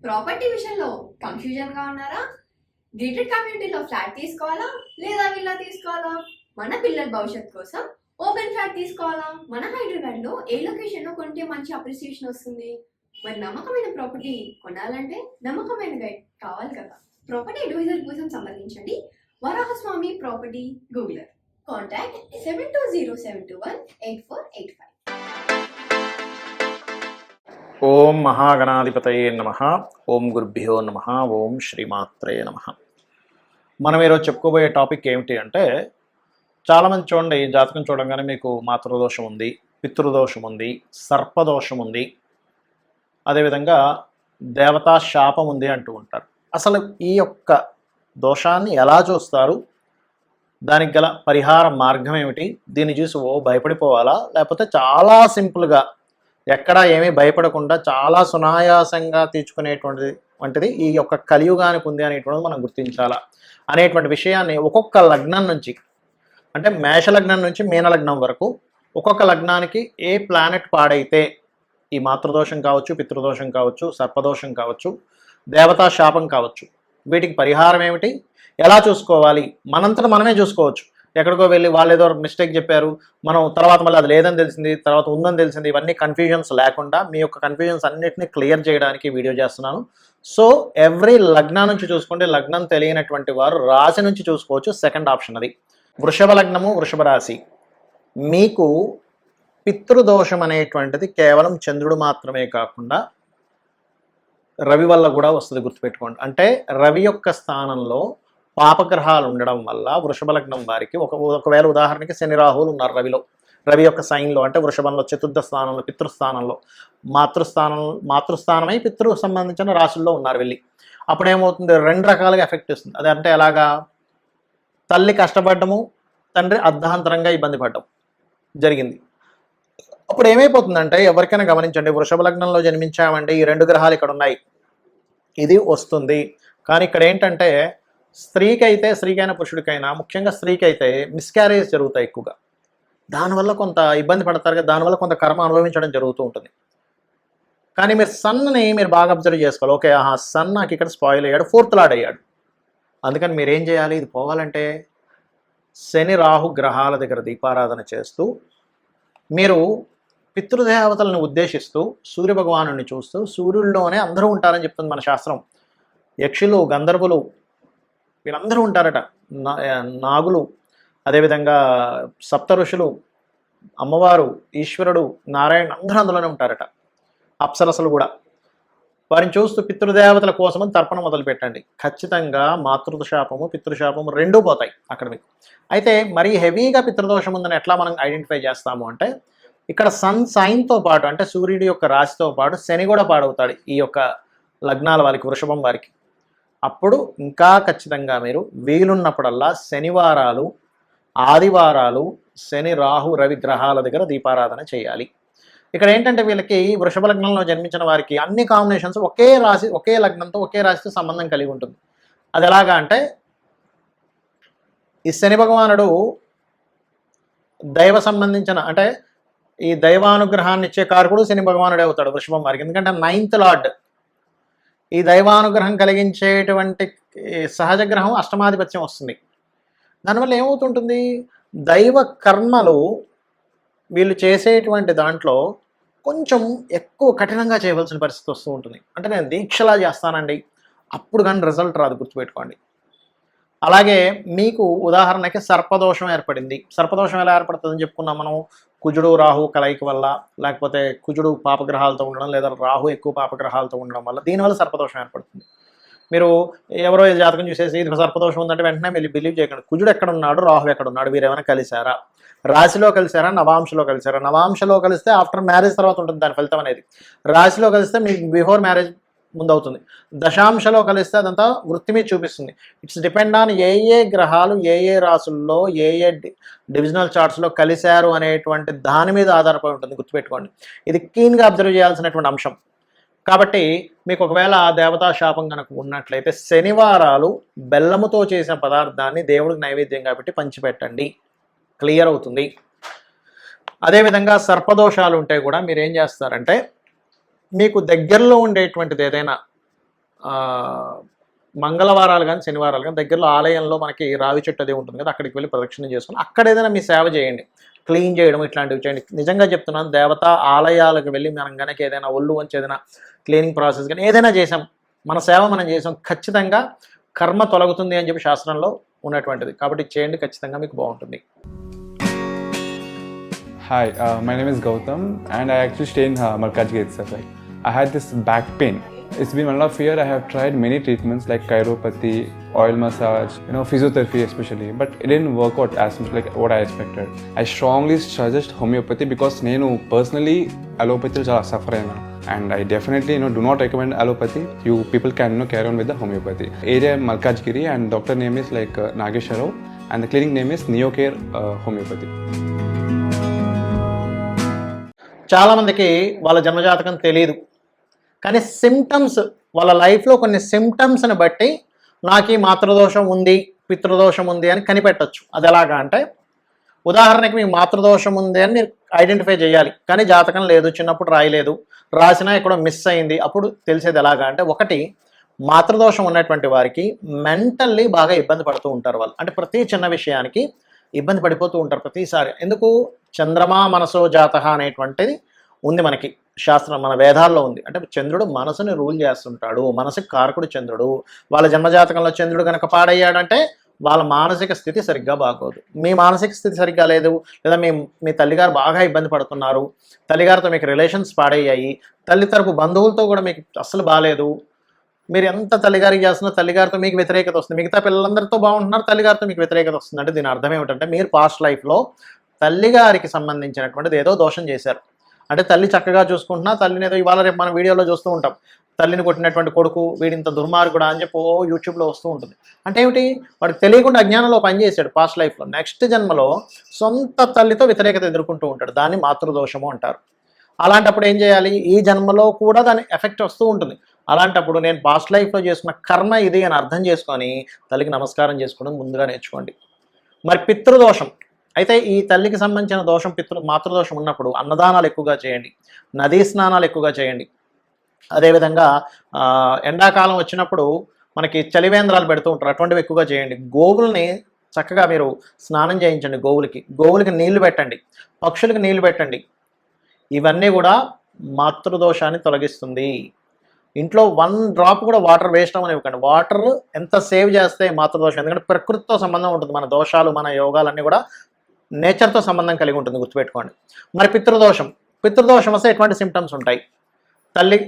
Property విషయంలో confusion గా ఉన్నారా? గేటెడ్ కమ్యూనిటీలో ఫ్లాట్ తీసుకోవాలా లేదా విల్లా తీసుకోవాలా? మన పిల్లల భవిష్యత్ కోసం ఓపెన్ ఫ్లాట్ తీసుకోవాలా? మన హైదరాబాద్ లో ఏ లొకేషన్ లో కొంటే మంచి అప్రిసియేషన్ వస్తుంది? మరి నమ్మకమైన ప్రాపర్టీ కొనాలంటే నమ్మకమైన గైడ్ కావాలి కదా. ప్రాపర్టీ అడ్వైజర్ కోసం సంబంధించండి వరాహస్వామి ప్రాపర్టీ గూగులర్. కాంటాక్ట్ 7207218485. ఓం మహాగణాధిపతయే నమః. ఓం గురుభ్యో నమః. ఓం శ్రీమాత్రే నమః. మనం ఈరోజు చెప్పుకోబోయే టాపిక్ ఏమిటి అంటే, చాలామంది చూడండి, జాతకం చూడంగానే మీకు మాతృదోషం ఉంది, పితృదోషం ఉంది, సర్పదోషం ఉంది, అదేవిధంగా దేవతా శాపం ఉంది అంటూ ఉంటారు. అసలు ఈ యొక్క దోషాన్ని ఎలా చూస్తారు, దానికి గల పరిహార మార్గం ఏమిటి, దీన్ని చూసి భయపడిపోవాలా, లేకపోతే చాలా సింపుల్గా ఎక్కడా ఏమీ భయపడకుండా చాలా సునాయాసంగా తీర్చుకునేటువంటిది ఈ యొక్క కలియుగానికి ఉంది అనేటువంటిది మనం గుర్తించాలా అనేటువంటి విషయాన్ని ఒక్కొక్క లగ్నం నుంచి, అంటే మేషలగ్నం నుంచి మీనలగ్నం వరకు ఒక్కొక్క లగ్నానికి ఏ ప్లానెట్ పాడైతే ఈ మాతృదోషం కావచ్చు, పితృదోషం కావచ్చు, సర్పదోషం కావచ్చు, దేవతా శాపం కావచ్చు, వీటికి పరిహారం ఏమిటి, ఎలా చూసుకోవాలి, మనంతట మనమే చూసుకోవచ్చు. ఎక్కడికో వెళ్ళి వాళ్ళు ఏదో మిస్టేక్ చెప్పారు, మనం తర్వాత మళ్ళీ అది లేదని తెలిసింది, తర్వాత ఉందని తెలిసింది, ఇవన్నీ కన్ఫ్యూజన్స్ లేకుండా మీ యొక్క కన్ఫ్యూజన్స్ అన్నిటిని క్లియర్ చేయడానికి వీడియో చేస్తున్నాను. సో ఎవ్రీ లగ్నం నుంచి చూసుకుంటే, లగ్నం తెలియనటువంటి వారు రాశి నుంచి చూసుకోవచ్చు. సెకండ్ ఆప్షన్ అది. వృషభ లగ్నము, వృషభ రాశి. మీకు పితృదోషం అనేటువంటిది కేవలం చంద్రుడు మాత్రమే కాకుండా రవి వల్ల కూడా వస్తుంది, గుర్తుపెట్టుకోండి. అంటే రవి యొక్క స్థానంలో పాపగ్రహాలు ఉండడం వల్ల వృషభ లగ్నం వారికి ఒకవేళ ఉదాహరణకి శని రాహువులు ఉన్నారు రవి యొక్క సైన్లో, అంటే వృషభంలో చతుర్థ స్థానంలో, పితృస్థానంలో, మాతృస్థానమై పితృ సంబంధించిన రాశుల్లో ఉన్నారు వెళ్ళి, అప్పుడు ఏమవుతుంది, రెండు రకాలుగా ఎఫెక్ట్ ఇస్తుంది. అది అంటే ఎలాగా, తల్లి కష్టపడము, తండ్రి అర్ధాంతరంగా ఇబ్బంది పడడం జరిగింది. అప్పుడు ఏమైపోతుందంటే, ఎవరికైనా గమనించండి, వృషభ లగ్నంలో జన్మించామంటే ఈ రెండు గ్రహాలు ఇక్కడ ఉన్నాయి, ఇది వస్తుంది. కానీ ఇక్కడ ఏంటంటే, స్త్రీకైనా పురుషుడికైనా, ముఖ్యంగా స్త్రీకైతే మిస్క్యారేజ్ జరుగుతాయి ఎక్కువగా. దానివల్ల కొంత ఇబ్బంది పడతారు కదా, దానివల్ల కొంత కర్మ అనుభవించడం జరుగుతూ ఉంటుంది. కానీ మీరు సన్ని మీరు బాగా అబ్జర్వ్ చేసుకోవాలి. ఓకే, సన్ నాకు ఇక్కడ స్పాయిల్ అయ్యాడు, ఫోర్త్ లార్డ్ అయ్యాడు. అందుకని మీరు ఏం చేయాలి, ఇది పోవాలంటే శని రాహు గ్రహాల దగ్గర దీపారాధన చేస్తూ, మీరు పితృదేవతలను ఉద్దేశిస్తూ, సూర్యభగవాను చూస్తూ, సూర్యుల్లోనే అందరూ ఉంటారని చెప్తుంది మన శాస్త్రం. యక్షులు, గంధర్వులు వీళ్ళందరూ ఉంటారట, నాగులు, అదేవిధంగా సప్త ఋషులు, అమ్మవారు, ఈశ్వరుడు, నారాయణ, అందరూ అందులోనే ఉంటారట. అప్సరసలు కూడా. వారిని చూస్తూ పితృదేవతల కోసమని తర్పణ మొదలు పెట్టండి. ఖచ్చితంగా మాతృశాపము, పితృశాపము రెండూ పోతాయి అక్కడ మీకు. అయితే మరీ హెవీగా పితృదోషం ఉందని ఎట్లా మనం ఐడెంటిఫై చేస్తాము అంటే, ఇక్కడ సన్ సైన్తో పాటు, అంటే సూర్యుడి యొక్క రాశితో పాటు శని కూడా పాడవుతాడు ఈ యొక్క లగ్నాల వారికి, వృషభం వారికి. అప్పుడు ఇంకా ఖచ్చితంగా మీరు వీలున్నప్పుడల్లా శనివారాలు, ఆదివారాలు శని రాహు రవి గ్రహాల దగ్గర దీపారాధన చేయాలి. ఇక్కడ ఏంటంటే, వీళ్ళకి వృషభ లగ్నంలో జన్మించిన వారికి అన్ని కాంబినేషన్స్ ఒకే రాశి, ఒకే లగ్నంతో, ఒకే రాశితో సంబంధం కలిగి ఉంటుంది. అది ఎలాగా అంటే, ఈ శని భగవానుడు దైవ సంబంధించిన, అంటే ఈ దైవానుగ్రహాన్ని ఇచ్చే కారకుడు శని భగవానుడే అవుతాడు వృషభం వారికి. ఎందుకంటే 9th లార్డ్, ఈ దైవానుగ్రహం కలిగించేటువంటి సహజ గ్రహం అష్టమాధిపత్యం వస్తుంది. దానివల్ల ఏమవుతుంటుంది, దైవ కర్మలు వీళ్ళు చేసేటువంటి దాంట్లో కొంచెం ఎక్కువ కఠినంగా చేయవలసిన పరిస్థితి వస్తూ ఉంటుంది. అంటే నేను దీక్షలా చేస్తానండి, అప్పుడు కానీ రిజల్ట్ రాదు, గుర్తుపెట్టుకోండి. అలాగే మీకు ఉదాహరణకి సర్పదోషం ఏర్పడింది. సర్పదోషం ఎలా ఏర్పడుతుందని చెప్పుకున్నాం మనం, కుజుడు రాహు కలయిక వల్ల, లేకపోతే కుజుడు పాపగ్రహాలతో ఉండడం, లేదా రాహు ఎక్కువ పాపగ్రహాలతో ఉండడం వల్ల, దీనివల్ల సర్పదోషం ఏర్పడుతుంది. మీరు ఎవరో జాతకం చూసేసి ఇది సర్పదోషం ఉందంటే వెంటనే మీరు బిలీవ్ చేయకండి. కుజుడు ఎక్కడ ఉన్నాడు, రాహు ఎక్కడ ఉన్నాడు, వీరు ఏమైనా కలిశారా, రాశిలో కలిసారా, నవాంశలో కలిసారా. నవాంశలో కలిస్తే ఆఫ్టర్ మ్యారేజ్ తర్వాత ఉంటుంది దాని ఫలితం అనేది. రాశిలో కలిస్తే మీకు బిఫోర్ మ్యారేజ్ ముందు అవుతుంది. దశాంశలో కలిస్తే అదంతా వృత్తి మీద చూపిస్తుంది. ఇట్స్ డిపెండ్ ఆన్ ఏ గ్రహాలు ఏ రాసుల్లో ఏ డివిజనల్ చార్ట్స్లో కలిశారు అనేటువంటి దాని మీద ఆధారపడి ఉంటుంది, గుర్తుపెట్టుకోండి. ఇది క్లీన్గా అబ్జర్వ్ చేయాల్సినటువంటి అంశం. కాబట్టి మీకు ఒకవేళ ఆ దేవతా శాపం కనుక ఉన్నట్లయితే శనివారాలు బెల్లముతో చేసిన పదార్థాన్ని దేవుడికి నైవేద్యంగా పెట్టి పంచిపెట్టండి, క్లియర్ అవుతుంది. అదేవిధంగా సర్పదోషాలు ఉంటే కూడా మీరు ఏం చేస్తారంటే, మీకు దగ్గరలో ఉండేటువంటిది ఏదైనా మంగళవారాలు కానీ శనివారాలు కానీ దగ్గరలో ఆలయంలో మనకి రావి చెట్టు అది ఉంటుంది కదా, అక్కడికి వెళ్ళి ప్రదక్షిణ చేసుకుని అక్కడ ఏదైనా మీ సేవ చేయండి, క్లీన్ చేయడం ఇట్లాంటివి చేయండి. నిజంగా చెప్తున్నాను, దేవతా ఆలయాలకు వెళ్ళి మనం కనుక ఏదైనా ఒళ్ళు వంచి ఏదైనా క్లీనింగ్ ప్రాసెస్ కానీ ఏదైనా చేసాం, మన సేవ మనం చేసాం, ఖచ్చితంగా కర్మ తొలగుతుంది అని చెప్పి శాస్త్రంలో ఉన్నటువంటిది. కాబట్టి చేయండి, ఖచ్చితంగా మీకు బాగుంటుంది. Hi, my name is Gautam and I actually stay in Malkajgiri itself. Like, I had this back pain. It's been 1.5 years. I have tried many treatments like chiropathy, oil massage, physiotherapy especially, but it didn't work out as much like what I expected. I strongly suggest homeopathy because నేను personally allopathy చాలా suffer అయినా, and I definitely do not recommend allopathy. You people can carry on with the homeopathy. Area Malkajgiri and doctor name is like Nageshwarao and the clinic name is Neocare Homeopathy. చాలామందికి వాళ్ళ జన్మజాతకం తెలియదు, కానీ symptoms వాళ్ళ లైఫ్లో కొన్ని సిమ్టమ్స్ని బట్టి నాకు ఈ మాతృదోషం ఉంది, పితృదోషం ఉంది అని కనిపెట్టచ్చు. అది ఎలాగా అంటే, ఉదాహరణకి మీకు మాతృదోషం ఉంది అని మీరు ఐడెంటిఫై చేయాలి, కానీ జాతకం లేదు, చిన్నప్పుడు రాయలేదు, రాసినా ఎక్కడో మిస్ అయింది. అప్పుడు తెలిసేది ఎలాగా అంటే, ఒకటి మాతృదోషం ఉన్నటువంటి వారికి మెంటల్లీ బాగా ఇబ్బంది పడుతూ ఉంటారు వాళ్ళు. అంటే ప్రతి చిన్న విషయానికి ఇబ్బంది పడిపోతూ ఉంటారు ప్రతిసారి. ఎందుకు? చంద్రమా మనసో జాతః అనేటువంటిది ఉంది మనకి శాస్త్రం, మన వేదాల్లో ఉంది. అంటే చంద్రుడు మనసుని రూల్ చేస్తుంటాడు, మనసుకి కారకుడు చంద్రుడు. వాళ్ళ జన్మజాతకంలో చంద్రుడు కనుక పాడయ్యాడంటే వాళ్ళ మానసిక స్థితి సరిగ్గా బాగోదు. మీ మానసిక స్థితి సరిగ్గా లేదు, లేదా మీ తల్లిగారు బాగా ఇబ్బంది పడుతున్నారు, తల్లిగారితో మీకు రిలేషన్స్ పాడయ్యాయి, తల్లి తరపు బంధువులతో కూడా మీకు అస్సలు బాగాలేదు, మీరు ఎంత తల్లిగారికి చేస్తున్నా తల్లిగారితో మీకు వ్యతిరేకత వస్తుంది, మిగతా పిల్లలందరితో బాగుంటున్నారు, తల్లిగారితో మీకు వ్యతిరేకత వస్తుంది. అంటే దీని అర్థం ఏమిటంటే, మీరు పాస్ట్ లైఫ్లో తల్లిగారికి సంబంధించినటువంటిది ఏదో దోషం చేశారు. అంటే తల్లి చక్కగా చూసుకుంటున్నా, తల్లిని ఏదో ఇవాళ రేపు మనం వీడియోలో చూస్తూ ఉంటాం, తల్లిని కొట్టినటువంటి కొడుకు వీడింత దుర్మార్గుడా అని చెప్పి యూట్యూబ్లో వస్తూ ఉంటుంది. అంటే ఏమిటి? వాడికి తెలియకుండా అజ్ఞానంలో పనిచేశాడు పాస్ట్ లైఫ్లో. నెక్స్ట్ జన్మలో సొంత తల్లితో వ్యతిరేకత ఎదుర్కొంటూ ఉంటాడు, దాన్ని మాతృదోషము అంటారు. అలాంటప్పుడు ఏం చేయాలి? ఈ జన్మలో కూడా దాని ఎఫెక్ట్ వస్తూ ఉంటుంది. అలాంటప్పుడు నేను పాస్ట్ లైఫ్లో చేసుకున్న కర్మ ఇది అని అర్థం చేసుకొని తల్లికి నమస్కారం చేసుకోవడం ముందుగా నేర్చుకోండి. మరి పితృదోషం అయితే, ఈ తల్లికి సంబంధించిన దోషం మాతృదోషం ఉన్నప్పుడు అన్నదానాలు ఎక్కువగా చేయండి, నదీ స్నానాలు ఎక్కువగా చేయండి. అదేవిధంగా ఎండాకాలం వచ్చినప్పుడు మనకి చలివేంద్రాలు పెడుతూ ఉంటారు, అటువంటివి ఎక్కువగా చేయండి. గోవుల్ని చక్కగా మీరు స్నానం చేయించండి, గోవులకి నీళ్లు పెట్టండి, పక్షులకి నీళ్లు పెట్టండి. ఇవన్నీ కూడా మాతృదోషాన్ని తొలగిస్తుంది. ఇంట్లో 1 డ్రాప్ కూడా వాటర్ వేస్ట్ అవ్వనివ్వకండి. వాటర్ ఎంత సేవ్ చేస్తే మాతృదోషం, ఎందుకంటే ప్రకృతితో సంబంధం ఉంటుంది. మన దోషాలు, మన యోగాలన్నీ కూడా నేచర్తో సంబంధం కలిగి ఉంటుంది, గుర్తుపెట్టుకోండి. మరి పితృదోషం వస్తే ఎటువంటి సిమ్టమ్స్ ఉంటాయి?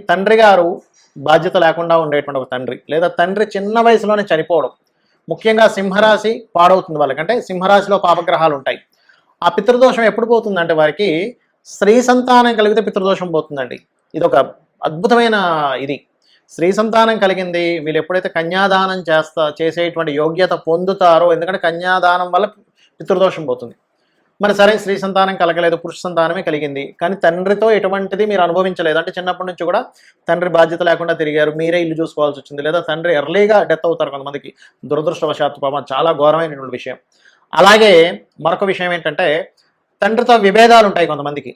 తండ్రి గారు బాధ్యత లేకుండా ఉండేటువంటి ఒక తండ్రి, లేదా తండ్రి చిన్న వయసులోనే చనిపోవడం, ముఖ్యంగా సింహరాశి పాడవుతుంది వాళ్ళకంటే సింహరాశిలో పాపగ్రహాలు ఉంటాయి. ఆ పితృదోషం ఎప్పుడు పోతుందంటే, వారికి స్త్రీ సంతానం కలిగితే పితృదోషం పోతుందండి. ఇదొక అద్భుతమైన ఇది. స్త్రీ సంతానం కలిగింది, వీళ్ళు ఎప్పుడైతే కన్యాదానం చేసేటువంటి యోగ్యత పొందుతారో, ఎందుకంటే కన్యాదానం వల్ల పితృదోషం పోతుంది. మరి సరే, స్త్రీ సంతానం కలగలేదు, పురుష సంతానమే కలిగింది, కానీ తండ్రితో ఎటువంటిది మీరు అనుభవించలేదు, అంటే చిన్నప్పటి నుంచి కూడా తండ్రి బాధ్యత లేకుండా తిరిగారు, మీరే ఇల్లు చూసుకోవాల్సి వచ్చింది, లేదా తండ్రి ఎర్లీగా డెత్ అవుతారు కొంతమందికి, దురదృష్టవశాత్తు. పాపం చాలా ఘోరమైనటువంటి విషయం. అలాగే మరొక విషయం ఏంటంటే, తండ్రితో విభేదాలు ఉంటాయి కొంతమందికి.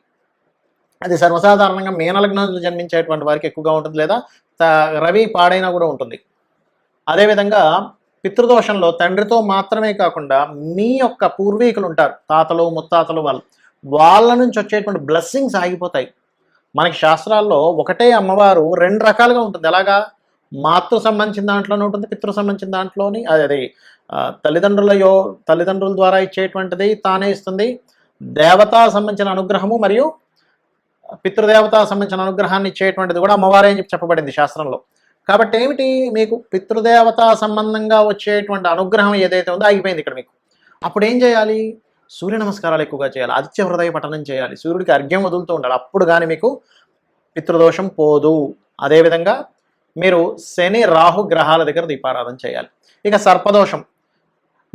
అది సర్వసాధారణంగా మీనలగ్నంలో జన్మించేటువంటి వారికి ఎక్కువగా ఉంటుంది, లేదా రవి పాడైనా కూడా ఉంటుంది. అదేవిధంగా పితృదోషంలో తండ్రితో మాత్రమే కాకుండా మీ యొక్క పూర్వీకులు ఉంటారు, తాతలు ముత్తాతలు, వాళ్ళ నుంచి వచ్చేటువంటి బ్లెస్సింగ్స్ ఆగిపోతాయి. మనకి శాస్త్రాల్లో ఒకటే అమ్మవారు 2 రకాలుగా ఉంటుంది. ఎలాగా? మాతృ సంబంధించిన దాంట్లోనే ఉంటుంది, పితృ సంబంధించిన దాంట్లోని. అది తల్లిదండ్రుల ద్వారా ఇచ్చేటువంటిది తానే ఇస్తుంది. దేవతా సంబంధించిన అనుగ్రహము మరియు పితృదేవతా సంబంధించిన అనుగ్రహాన్ని ఇచ్చేటువంటిది కూడా అమ్మవారే అని చెప్పబడింది శాస్త్రంలో. కాబట్టి ఏమిటి? మీకు పితృదేవతా సంబంధంగా వచ్చేటువంటి అనుగ్రహం ఏదైతే ఉందో ఆగిపోయింది ఇక్కడ మీకు. అప్పుడు ఏం చేయాలి? సూర్య నమస్కారాలు ఎక్కువగా చేయాలి, ఆదిత్య హృదయ పఠనం చేయాలి, సూర్యుడికి అర్ఘ్యం వదులుతూ ఉండాలి. అప్పుడు కానీ మీకు పితృదోషం పోదు. అదేవిధంగా మీరు శని రాహు గ్రహాల దగ్గర దీపారాధన చేయాలి. ఇక సర్పదోషం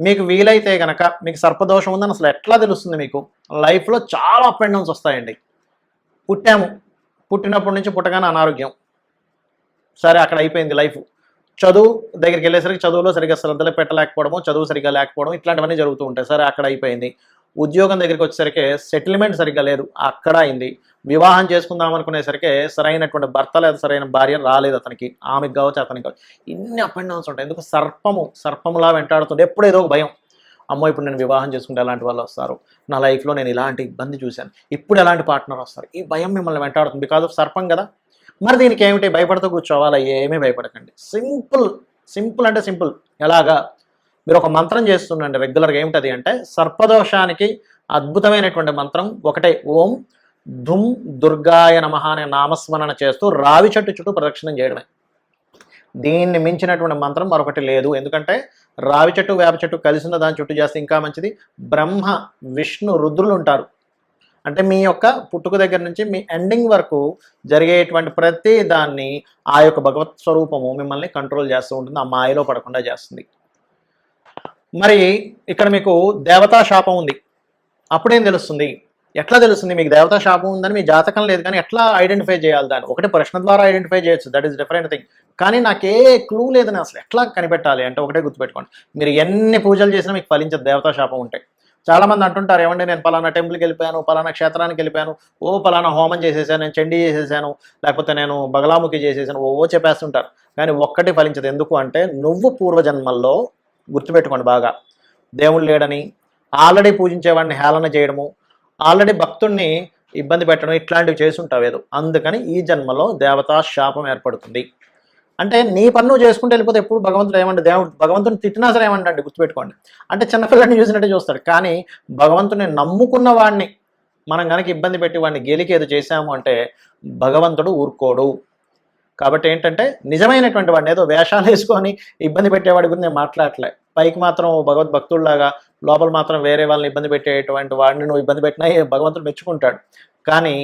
మీకు వీలైతే కనుక, మీకు సర్పదోషం ఉందని అసలు ఎట్లా తెలుస్తుంది? మీకు లైఫ్లో చాలా అప్ అండ్ డౌన్స్ వస్తాయండి. పుట్టినప్పటి నుంచి పుట్టగానే అనారోగ్యం, సరే అక్కడ అయిపోయింది లైఫ్. చదువు దగ్గరికి వెళ్ళేసరికి చదువులో సరిగ్గా శ్రద్ధలు పెట్టలేకపోవడము, చదువు సరిగ్గా లేకపోవడం, ఇట్లాంటివన్నీ జరుగుతూ ఉంటాయి, సరే అక్కడ అయిపోయింది. ఉద్యోగం దగ్గరికి వచ్చేసరికి సెటిల్మెంట్ సరిగ్గా లేదు, అక్కడ అయింది. వివాహం చేసుకుందాం అనుకునేసరికి సరైనటువంటి భర్త లేదా సరైన భార్య రాలేదు అతనికి, ఆమెకు కావచ్చు అతనికి కావచ్చు. ఇన్ని అప్ అండ్ డౌన్స్ ఉంటాయి. ఎందుకు సర్పములా వెంటాడుతుంటే ఎప్పుడు ఏదో ఒక భయం. అమ్మో ఇప్పుడు నేను వివాహం చేసుకుంటే ఎలాంటి వాళ్ళు వస్తారు, నా లైఫ్లో నేను ఇలాంటి ఇబ్బంది చూశాను, ఇప్పుడు ఎలాంటి పార్ట్నర్ వస్తారు, ఈ భయం మిమ్మల్ని వెంటాడుతుంది. బికాజ్ ఆఫ్ సర్పం కదా. మరి దీనికి ఏమిటి, భయపడుతూ కూర్చోవాలా? ఏమీ భయపడకండి. సింపుల్ అంటే సింపుల్. ఎలాగా, మీరు ఒక మంత్రం చేస్తుండండి రెగ్యులర్గా. ఏమిటది అంటే సర్పదోషానికి అద్భుతమైనటువంటి మంత్రం ఒకటే, ఓం ధుమ్ దుర్గాయ నమః అనే నామస్మరణ చేస్తూ రావి చెట్టు చుట్టూ ప్రదక్షిణం చేయడమే. దీన్ని మించినటువంటి మంత్రం మరొకటి లేదు. ఎందుకంటే రావి చెట్టు వేప చెట్టు కలిసిన దాని చుట్టూ చేస్తే ఇంకా మంచిది. బ్రహ్మ విష్ణు రుద్రులు ఉంటారు. అంటే మీ యొక్క పుట్టుక దగ్గర నుంచి మీ ఎండింగ్ వరకు జరిగేటువంటి ప్రతి దాన్ని ఆ యొక్క భగవత్ స్వరూపము మిమ్మల్ని కంట్రోల్ చేస్తూ ఉంటుంది, ఆ మాయలో పడకుండా చేస్తుంది. మరి ఇక్కడ మీకు దేవతా శాపం ఉంది, అప్పుడేం తెలుస్తుంది? ఎట్లా తెలుస్తుంది మీకు దేవతా శాపం ఉందని? మీ జాతకం లేదు కానీ ఎట్లా ఐడెంటిఫై చేయాలి దాన్ని? ఒకటి ప్రశ్న ద్వారా ఐడెంటిఫై చేయొచ్చు, దట్ ఈస్ డిఫరెంట్ థింగ్. కానీ నాకే క్లూ లేదని అసలు ఎట్లా కనిపెట్టాలి అంటే ఒకటే గుర్తుపెట్టుకోండి, మీరు ఎన్ని పూజలు చేసినా మీకు ఫలించదు దేవతా శాపం ఉంటే. చాలామంది అంటుంటారు, ఏమంటే నేను పలానా టెంపుల్కి వెళ్ళిపోయాను, పలానా క్షేత్రానికి వెళ్ళిపోయాను, పలానా హోమం చేసేసాను, నేను చండీ చేసేసాను, లేకపోతే నేను బగలాముఖి చేసేసాను, చెప్పేస్తుంటారు. కానీ ఒక్కటి ఫలించదు. ఎందుకు అంటే నువ్వు పూర్వజన్మల్లో, గుర్తుపెట్టుకోండి బాగా, దేవుడు లేడని, ఆల్రెడీ పూజించేవాడిని హేళన చేయడము, ఆల్రెడీ భక్తుడిని ఇబ్బంది పెట్టడం, ఇట్లాంటివి చేసుంటావు ఏదో. అందుకని ఈ జన్మలో దేవతా శాపం ఏర్పడుతుంది. అంటే నీ పన్ను చేసుకుంటూ వెళ్ళిపోతే ఎప్పుడు భగవంతుడు ఏమంటే భగవంతుని తిట్టినా సరే ఏమంటే గుర్తుపెట్టుకోండి, అంటే చిన్నపిల్లని చూసినట్టే చూస్తాడు. కానీ భగవంతుని నమ్ముకున్న వాడిని మనం కనుక ఇబ్బంది పెట్టి వాడిని గెలికి ఏదో చేశాము అంటే భగవంతుడు ఊరుకోడు. కాబట్టి ఏంటంటే నిజమైనటువంటి వాడిని ఏదో వేషాలు వేసుకొని ఇబ్బంది పెట్టేవాడి గురించి నేను మాట్లాడలే. పైకి మాత్రం భగవద్భక్తుల్లాగా లోపల మాత్రం వేరే వాళ్ళని ఇబ్బంది పెట్టేటువంటి వాడిని నువ్వు ఇబ్బంది పెట్టినా భగవంతుడు మెచ్చుకుంటాడు. కానీ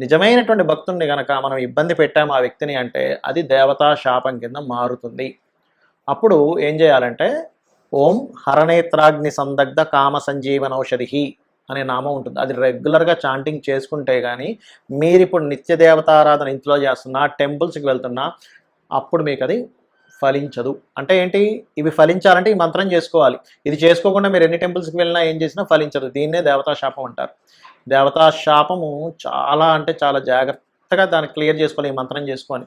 నిజమైనటువంటి భక్తుడిని కనుక మనం ఇబ్బంది పెట్టాము ఆ వ్యక్తిని అంటే అది దేవతా శాపం కింద మారుతుంది. అప్పుడు ఏం చేయాలంటే ఓం హరనేత్రాగ్ని సందగ్ధ కామ సంజీవనౌషధి అనే నామం ఉంటుంది. అది రెగ్యులర్గా చాంటింగ్ చేసుకుంటే కానీ, మీరు ఇప్పుడు నిత్య దేవతారాధన ఇంట్లో చేస్తున్నా, టెంపుల్స్కి వెళ్తున్నా, అప్పుడు మీకు అది ఫలించదు. అంటే ఏంటి, ఇవి ఫలించాలంటే ఈ మంత్రం చేసుకోవాలి. ఇది చేసుకోకుండా మీరు ఎన్ని టెంపుల్స్కి వెళ్ళినా ఏం చేసినా ఫలించదు. దీన్నే దేవతా శాపం అంటారు. దేవతా శాపము చాలా అంటే చాలా జాగ్రత్తగా దాన్ని క్లియర్ చేసుకోవాలి ఈ మంత్రం చేసుకొని.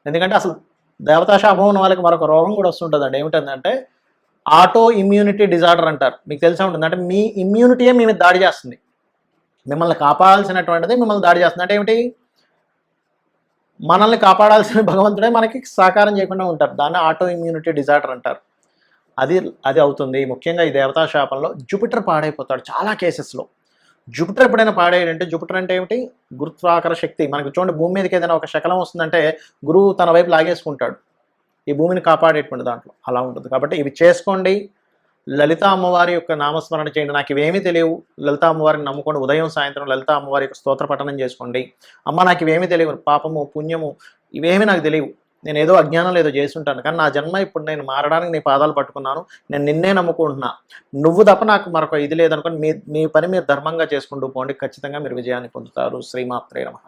ఎందుకంటే అసలు దేవతా శాపం ఉన్న వాళ్ళకి మరొక రోగం కూడా వస్తుంటుందండి. ఏమిటంటే ఆటో ఇమ్యూనిటీ డిజార్డర్ అంటారు. మీకు తెలిసే ఉంటుంది. అంటే మీ ఇమ్యూనిటీయే మీ మీద దాడి చేస్తుంది, మిమ్మల్ని కాపాడాల్సినటువంటిది మిమ్మల్ని దాడి చేస్తుంది. అంటే ఏమిటి, మనల్ని కాపాడాల్సిన భగవంతుడే మనకి సహకారం చేయకుండా ఉంటారు. దాన్ని ఆటో ఇమ్యూనిటీ డిజార్డర్ అంటారు. అది అవుతుంది. ముఖ్యంగా ఈ దేవతా శాపంలో జూపిటర్ పాడైపోతాడు చాలా కేసెస్లో. జూపిటర్ ఎప్పుడైనా పాడేయంటే, జూపిటర్ అంటే ఏమిటి, గురుత్వాకర్షణ శక్తి. మనకు చూడండి, భూమి మీదకి ఏదైనా ఒక శకలం వస్తుందంటే గురువు తన వైపు లాగేసుకుంటాడు, ఈ భూమిని కాపాడేటువంటి దాంట్లో అలా ఉంటుంది. కాబట్టి ఇవి చేసుకోండి. లలిత అమ్మవారి యొక్క నామస్మరణ చేయండి. నాకు ఇవేమీ తెలియవు, లలిత అమ్మవారిని నమ్ముకోండి. ఉదయం సాయంత్రం లలిత అమ్మవారి యొక్క స్తోత్ర పఠనం చేసుకోండి. అమ్మ నాకు ఇవేమీ తెలియవు, పాపము పుణ్యము ఇవేమీ నాకు తెలియవు, నేను ఏదో అజ్ఞానం ఏదో చేస్తుంటాను, కానీ నా జన్మ ఇప్పుడు నేను మారడానికి నీ పాదాలు పట్టుకున్నాను, నేను నిన్నే నమ్ముకుంటున్నా, నువ్వు తప్ప నాకు మరొక ఇది లేదనుకోని మీ పని మీరు ధర్మంగా చేసుకుంటూ పోండి. ఖచ్చితంగా మీరు విజయాన్ని పొందుతారు. శ్రీమాత్రే నమః.